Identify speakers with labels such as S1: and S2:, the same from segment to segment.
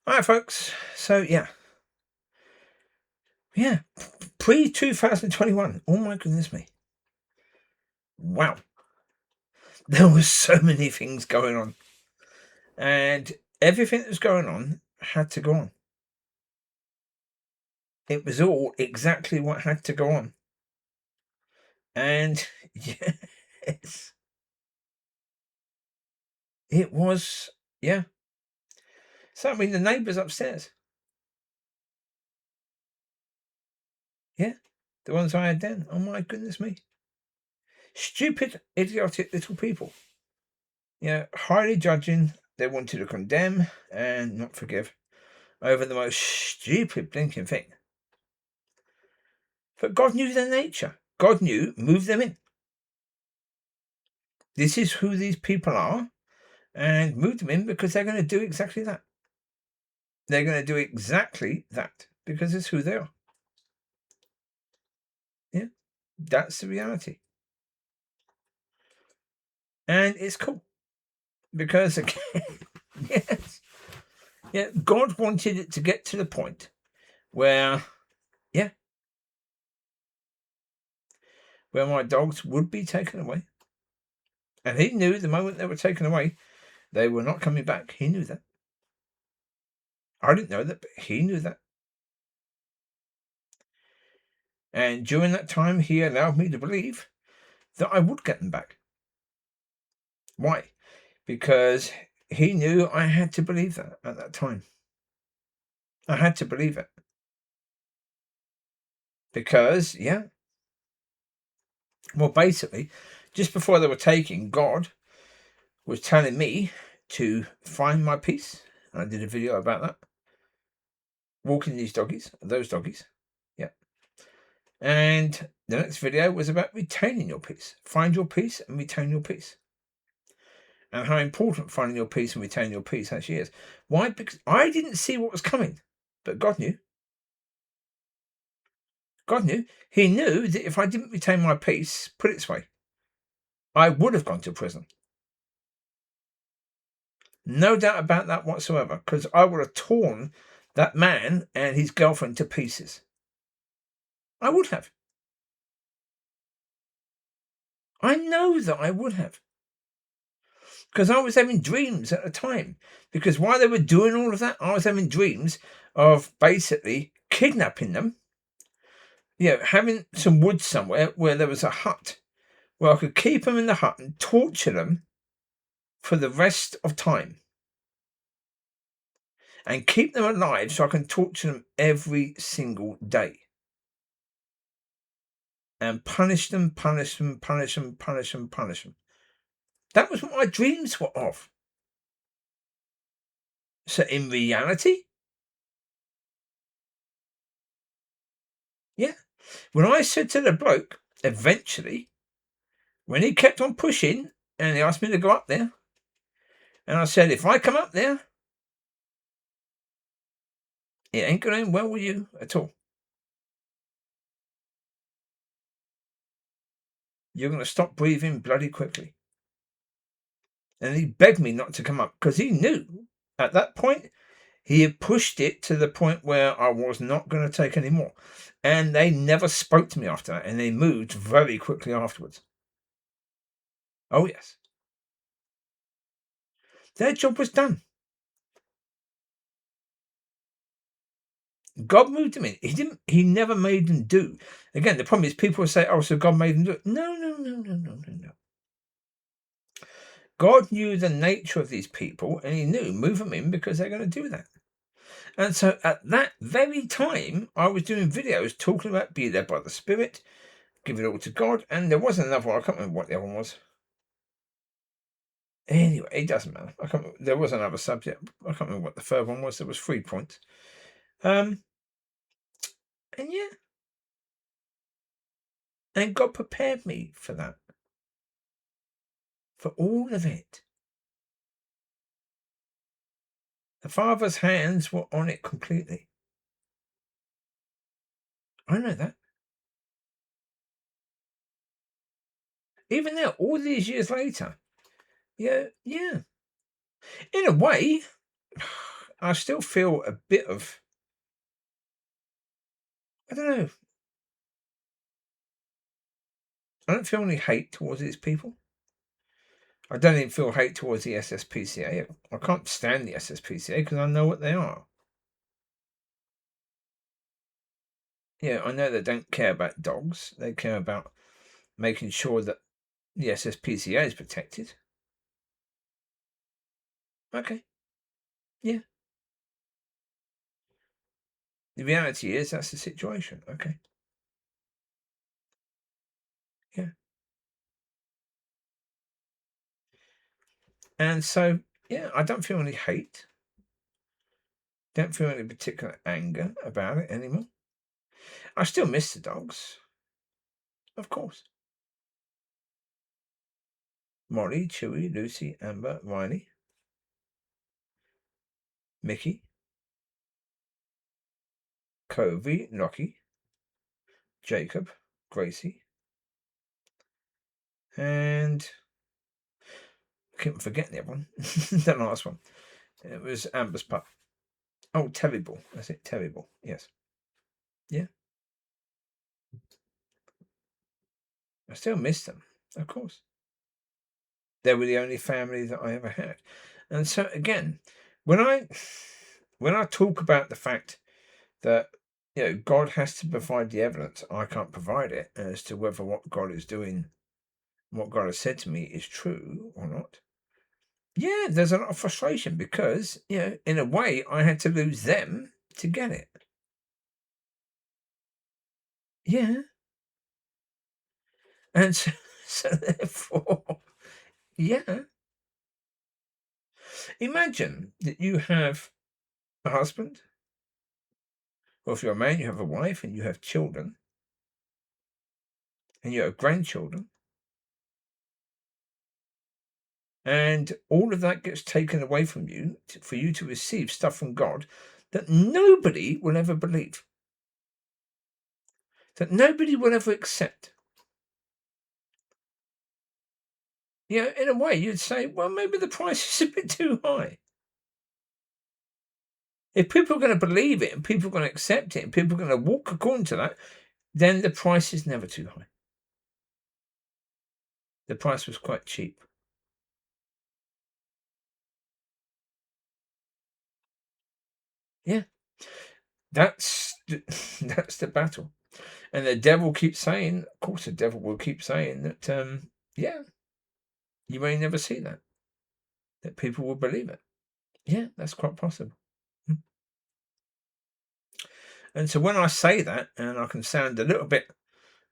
S1: All right, folks. So yeah, pre-2021. Oh my goodness me! Wow, there was so many things going on, and everything that was going on had to go on. It was all exactly what had to go on, and yes, it was. Yeah. So I mean, the neighbours upstairs. Yeah, the ones I had then. Oh my goodness me! Stupid, idiotic little people. Yeah, highly judging. They wanted to condemn and not forgive over the most stupid blinking thing. But God knew their nature. God knew, move them in. This is who these people are, and move them in because they're going to do exactly that. They're going to do exactly that because it's who they are. Yeah, that's the reality. And it's cool because, again, yes, yeah, God wanted it to get to the point where, yeah, where my dogs would be taken away. And he knew the moment they were taken away, they were not coming back. He knew that. I didn't know that, but he knew that. And during that time, he allowed me to believe that I would get them back. Why? Because he knew I had to believe that at that time. I had to believe it. Because, yeah, well, basically, just before they were taken, God was telling me to find my peace. I did a video about that. Walking those doggies. Yeah. And the next video was about retaining your peace. Find your peace and retain your peace. And how important finding your peace and retaining your peace actually is. Why? Because I didn't see what was coming, but God knew. God knew. He knew that if I didn't retain my peace, put it this way, I would have gone to prison. No doubt about that whatsoever, because I would have torn that man and his girlfriend to pieces. I would have. I know that I would have. Because I was having dreams at the time. Because while they were doing all of that, I was having dreams of basically kidnapping them. Having some wood somewhere where there was a hut where I could keep them in the hut and torture them for the rest of time. And keep them alive so I can torture them every single day. And punish them. That was what my dreams were of. So in reality, yeah. When I said to the bloke, eventually, when he kept on pushing and he asked me to go up there, and I said, if I come up there, it ain't going to end well with you at all. You're going to stop breathing bloody quickly. And he begged me not to come up because he knew at that point he had pushed it to the point where I was not going to take any more. And they never spoke to me after that, and they moved very quickly afterwards. Oh, yes. Their job was done. God moved them in. He never made them do. Again, the problem is people will say, oh, so God made them do it. No. God knew the nature of these people, and he knew move them in because they're going to do that. And so at that very time, I was doing videos talking about be led by the Spirit, give it all to God, and there was another one. I can't remember what the other one was. Anyway, it doesn't matter. There was another subject. I can't remember what the third one was. There was 3 points. And yeah. And God prepared me for that. For all of it. The Father's hands were on it completely. I know that. Even now, all these years later. Yeah. In a way, I still feel a bit of, I don't know, I don't feel any hate towards these people. I don't even feel hate towards the SSPCA. I can't stand the SSPCA because I know what they are. Yeah, I know they don't care about dogs. They care about making sure that the SSPCA is protected. Okay. Yeah. The reality is that's the situation. Okay. Yeah. And so, yeah, I don't feel any hate. Don't feel any particular anger about it anymore. I still miss the dogs, of course. Molly, Chewy, Lucy, Amber, Riley, Mickey, Covey, Lockie, Jacob, Gracie, and I keep forgetting the other one. The last one. It was Amber's pup. Oh, Terrible. That's it, Terrible. Yes. Yeah. I still miss them, of course. They were the only family that I ever had. And so again, when I talk about the fact that God has to provide the evidence, I can't provide it as to whether what God is doing, what God has said to me is true or not. Yeah, there's a lot of frustration because, in a way, I had to lose them to get it. Yeah. And so therefore, yeah. Imagine that you have a husband, or if you're a man, you have a wife and you have children and you have grandchildren, and all of that gets taken away from you for you to receive stuff from God that nobody will ever believe, that nobody will ever accept. In a way, you'd say, well, maybe the price is a bit too high. If people are going to believe it and people are going to accept it and people are going to walk according to that, then the price is never too high. The price was quite cheap. Yeah. That's the battle. And the devil keeps saying, of course, the devil will keep saying that, you may never see that people will believe it. Yeah, that's quite possible. And so when I say that, and I can sound a little bit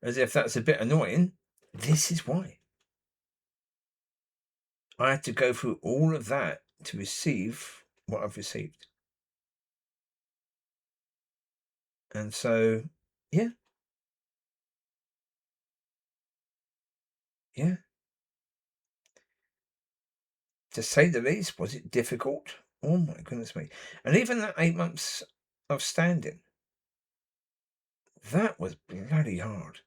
S1: as if that's a bit annoying, this is why. I had to go through all of that to receive what I've received. And so, yeah. To say the least, was it difficult? Oh my goodness me. And even that 8 months of standing, that was bloody hard.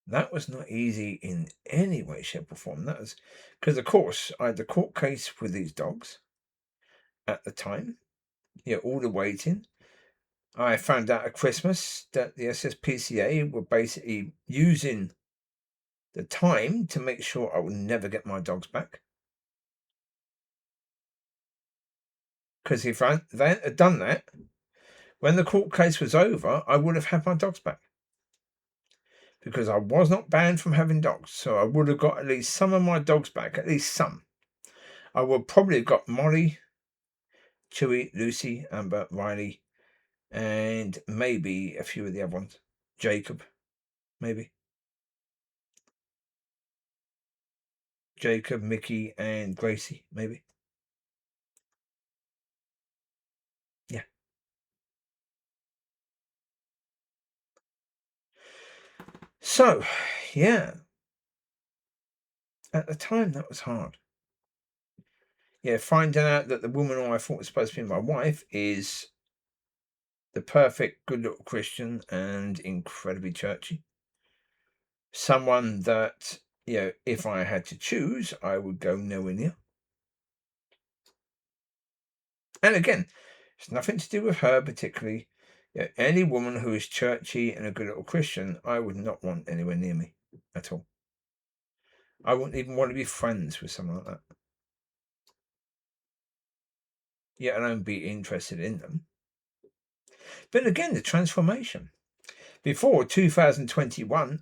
S1: That was not easy in any way, shape, or form. That was because, of course, I had the court case with these dogs at the time. All the waiting. I found out at Christmas that the SSPCA were basically using the time to make sure I would never get my dogs back. Because if they hadn't done that, when the court case was over, I would have had my dogs back. Because I was not banned from having dogs, so I would have got at least some of my dogs back, at least some. I would probably have got Molly, Chewy, Lucy, Amber, Riley, and maybe a few of the other ones. Jacob, maybe. Jacob, Mickey, and Gracie, maybe. Yeah. So, yeah. At the time, that was hard. Yeah, finding out that the woman who I thought was supposed to be my wife is the perfect, good little Christian and incredibly churchy. Someone that, if I had to choose, I would go nowhere near. And again, it's nothing to do with her particularly. Any woman who is churchy and a good little Christian, I would not want anywhere near me at all. I wouldn't even want to be friends with someone like that. Yet alone be interested in them. But again, the transformation. Before 2021,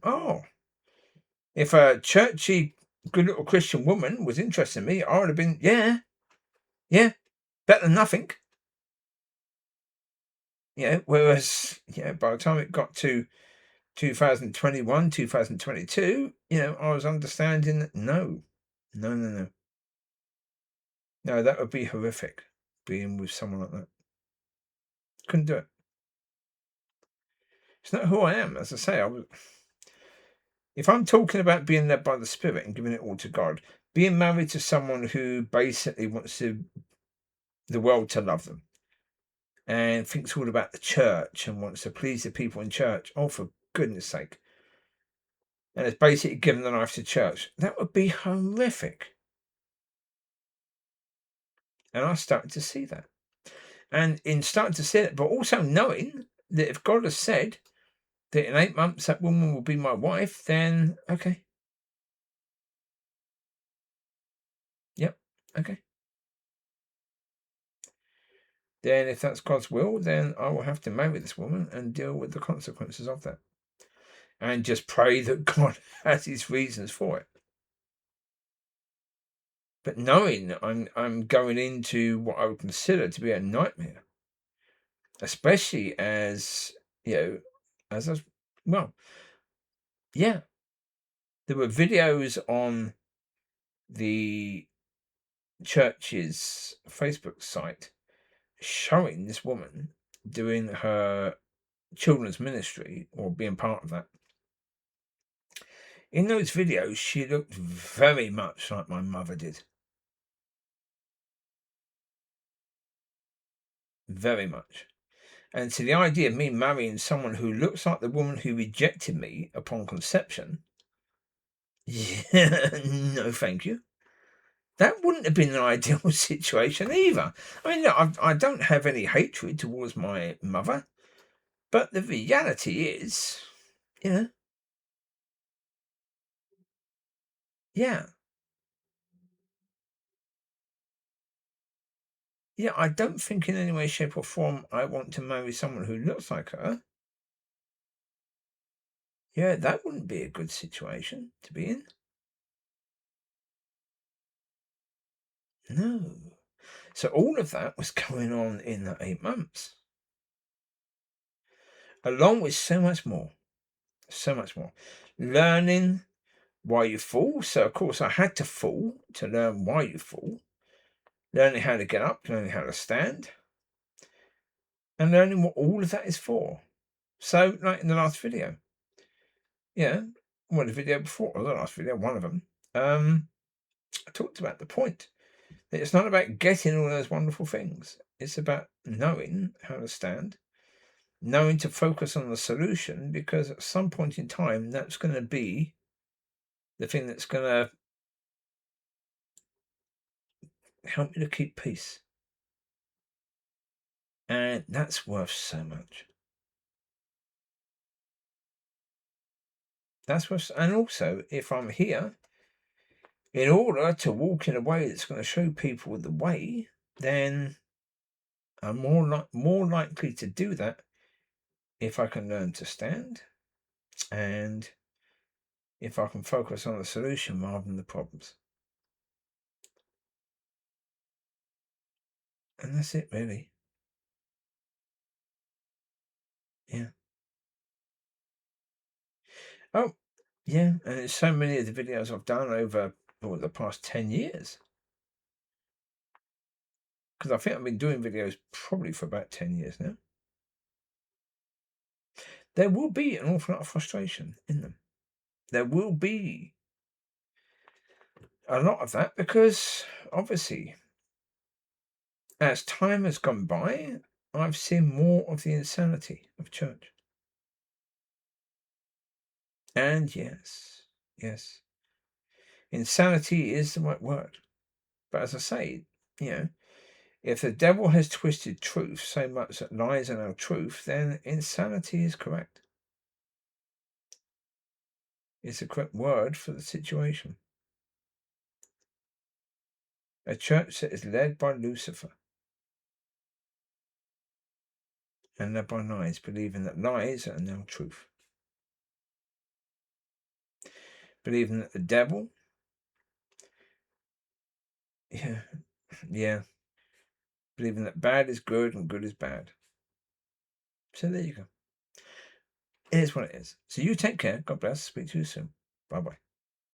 S1: if a churchy, good little Christian woman was interested in me, I would have been, yeah, better than nothing. Whereas, by the time it got to 2021, 2022, I was understanding that no. No, that would be horrific, being with someone like that. Couldn't do it. It's not who I am. As I say, if I'm talking about being led by the Spirit and giving it all to God, being married to someone who basically wants the world to love them and thinks all about the church and wants to please the people in church, for goodness sake, and has basically given their life to church, that would be horrific. And I started to see that. And in starting to see it, but also knowing that if God has said that in 8 months that woman will be my wife, then okay. Yep, okay. Then if that's God's will, then I will have to marry this woman and deal with the consequences of that. And just pray that God has his reasons for it. But knowing I'm going into what I would consider to be a nightmare, especially as, as I there were videos on the church's Facebook site showing this woman doing her children's ministry or being part of that. In those videos, she looked very much like my mother did. Very much. And so the idea of me marrying someone who looks like the woman who rejected me upon conception, no thank you. That wouldn't have been an ideal situation either. I mean, I don't have any hatred towards my mother, but the reality is, yeah, I don't think in any way, shape, or form I want to marry someone who looks like her. Yeah, that wouldn't be a good situation to be in. No. So all of that was going on in the 8 months, along with so much more. So much more. Learning why you fall. So, of course, I had to fall to learn why you fall. Learning how to get up, learning how to stand, and learning what all of that is for. So, like in the last video, the video before, or the last video, one of them, I talked about the point that it's not about getting all those wonderful things. It's about knowing how to stand, knowing to focus on the solution, because at some point in time, that's going to be the thing that's going to help you to keep peace. And that's worth so much. That's worth, and also, if I'm here, in order to walk in a way that's going to show people the way, then I'm more likely to do that if I can learn to stand and if I can focus on the solution rather than the problems. And that's it, really. Yeah. Oh, yeah. And it's so many of the videos I've done over the past 10 years. Because I think I've been doing videos probably for about 10 years now. There will be an awful lot of frustration in them. There will be a lot of that because, obviously, as time has gone by, I've seen more of the insanity of church. And yes, insanity is the right word. But as I say, If the devil has twisted truth so much that lies are now truth, then insanity is correct. It's the correct word for the situation. A church that is led by Lucifer and led by lies, believing that lies are now truth. Believing that the devil, yeah, believing that bad is good and good is bad. So there you go. It is what it is. So you take care. God bless. Speak to you soon. Bye-bye.